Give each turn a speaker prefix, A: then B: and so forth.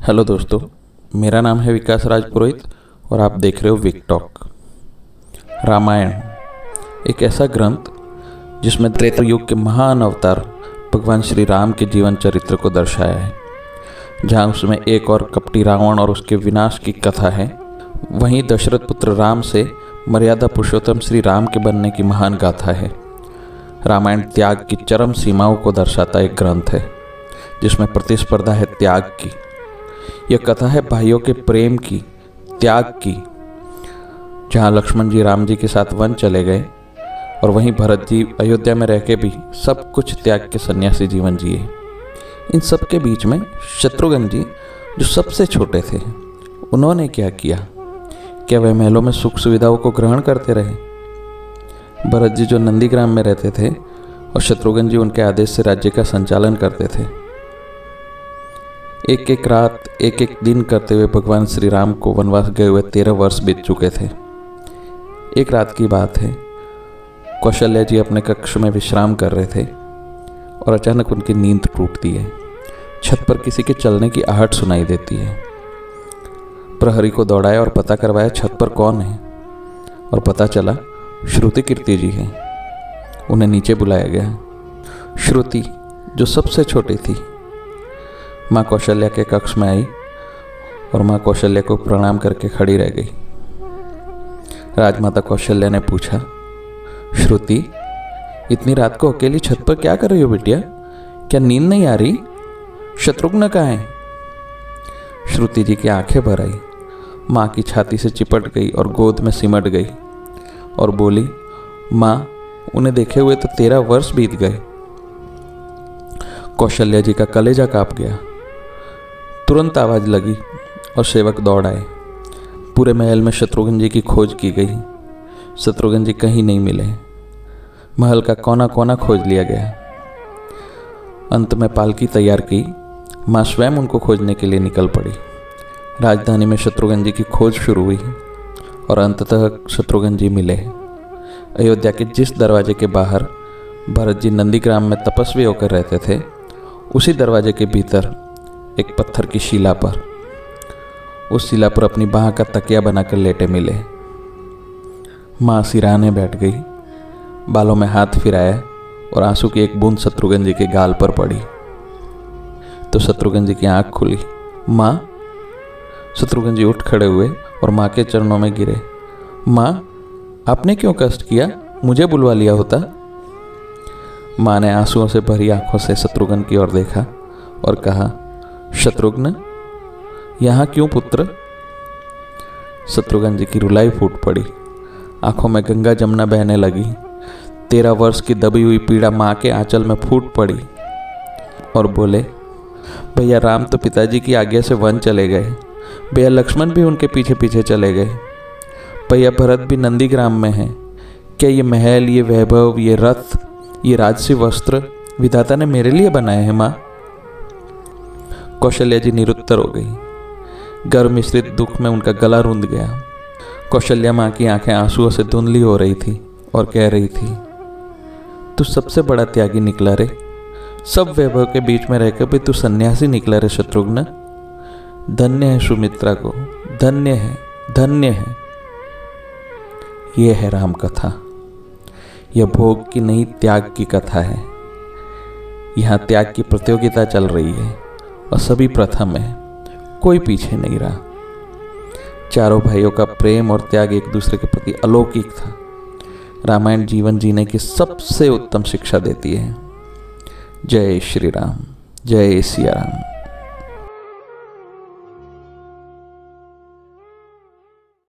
A: Hello दोस्तों, मेरा नाम है विकास राज पुरोहित और आप देख रहे हो विक टॉक। रामायण एक ऐसा ग्रंथ जिसमें त्रेता युग के महान अवतार भगवान श्री राम के जीवन चरित्र को दर्शाया है। जहाँ उसमें एक और कपटी रावण और उसके विनाश की कथा है, वहीं दशरथ पुत्र राम से मर्यादा पुरुषोत्तम श्री राम के बनने की महान गाथा है। रामायण त्याग की चरम सीमाओं को दर्शाता एक ग्रंथ है जिसमें प्रतिस्पर्धा है त्याग की। यह कथा है भाइयों के प्रेम की, त्याग की। जहाँ लक्ष्मण जी राम जी के साथ वन चले गए और वहीं भरत जी अयोध्या में रह के भी सब कुछ त्याग के सन्यासी जीवन जिए। इन सब के बीच में शत्रुघ्न जी जो सबसे छोटे थे, उन्होंने क्या किया? क्या वह महलों में सुख सुविधाओं को ग्रहण करते रहे? भरत जी जो नंदीग्राम में रहते थे और शत्रुघ्न जी उनके आदेश से राज्य का संचालन करते थे। एक एक रात, एक एक दिन करते हुए भगवान श्री राम को वनवास गए हुए 13 वर्ष बीत चुके थे। एक रात की बात है, कौशल्या जी अपने कक्ष में विश्राम कर रहे थे और अचानक उनकी नींद टूटती है। छत पर किसी के चलने की आहट सुनाई देती है। प्रहरी को दौड़ाया और पता करवाया छत पर कौन है, और पता चला श्रुति कीर्ति जी हैं। उन्हें नीचे बुलाया गया। श्रुति जो सबसे छोटी थी, माँ कौशल्या के कक्ष में आई और माँ कौशल्या को प्रणाम करके खड़ी रह गई। राजमाता कौशल्या ने पूछा, श्रुति, इतनी रात को अकेली छत पर क्या कर रही हो बिटिया? क्या नींद नहीं आ रही? शत्रुघ्न कहाँ है? श्रुति जी की आंखें भर आई, माँ की छाती से चिपट गई और गोद में सिमट गई और बोली, माँ, उन्हें देखे हुए तो 13 वर्ष बीत गए। कौशल्या जी का कलेजा कांप गया। तुरंत आवाज लगी और सेवक दौड़ आए। पूरे महल में शत्रुघ्न जी की खोज की गई। शत्रुघ्न जी कहीं नहीं मिले। महल का कोना कोना खोज लिया गया। अंत में पालकी तैयार की, माँ स्वयं उनको खोजने के लिए निकल पड़ी। राजधानी में शत्रुघ्न जी की खोज शुरू हुई और अंततः शत्रुघ्न जी मिले। अयोध्या के जिस दरवाजे के बाहर भरत जी नंदीग्राम में तपस्वी होकर रहते थे, उसी दरवाजे के भीतर एक पत्थर की शिला पर, उस शिला पर अपनी बाह का तकिया बनाकर लेटे मिले। माँ सिरहाने बैठ गई, बालों में हाथ फिराया और आंसू की एक बूंद शत्रुघ्न जी के गाल पर पड़ी तो शत्रुघ्न जी की आंख खुली। माँ! शत्रुघ्न जी उठ खड़े हुए और माँ के चरणों में गिरे। माँ, आपने क्यों कष्ट किया? मुझे बुलवा लिया होता। माँ ने आंसुओं से भरी आंखों से शत्रुघ्न की ओर देखा और कहा, शत्रुघ्न, यहाँ क्यों पुत्र? शत्रुघ्न जी की रुलाई फूट पड़ी। आंखों में गंगा जमुना बहने लगी। 13 वर्ष की दबी हुई पीड़ा माँ के आंचल में फूट पड़ी और बोले, भैया राम तो पिताजी की आज्ञा से वन चले गए, भैया लक्ष्मण भी उनके पीछे पीछे चले गए, भैया भरत भी नंदीग्राम में है। क्या ये महल, ये वैभव, ये रथ, ये राजसी वस्त्र विधाता ने मेरे लिए बनाए हैं माँ? कौशल्या जी निरुत्तर हो गई। गर्व मिश्रित दुख में उनका गला रूंध गया। कौशल्या माँ की आंखें आंसुओं से धुंधली हो रही थी और कह रही थी, तू सबसे बड़ा त्यागी निकला रे। सब वैभव के बीच में रहकर भी तू सन्यासी निकला रे शत्रुघ्न। धन्य है सुमित्रा को, धन्य है, धन्य है। यह है राम कथा। यह भोग की नहीं, त्याग की कथा है। यहाँ त्याग की प्रतियोगिता चल रही है और सभी प्रथम है, कोई पीछे नहीं रहा। चारों भाइयों का प्रेम और त्याग एक दूसरे के प्रति अलौकिक था। रामायण जीवन जीने की सबसे उत्तम शिक्षा देती है। जय श्री राम, जय सिया राम।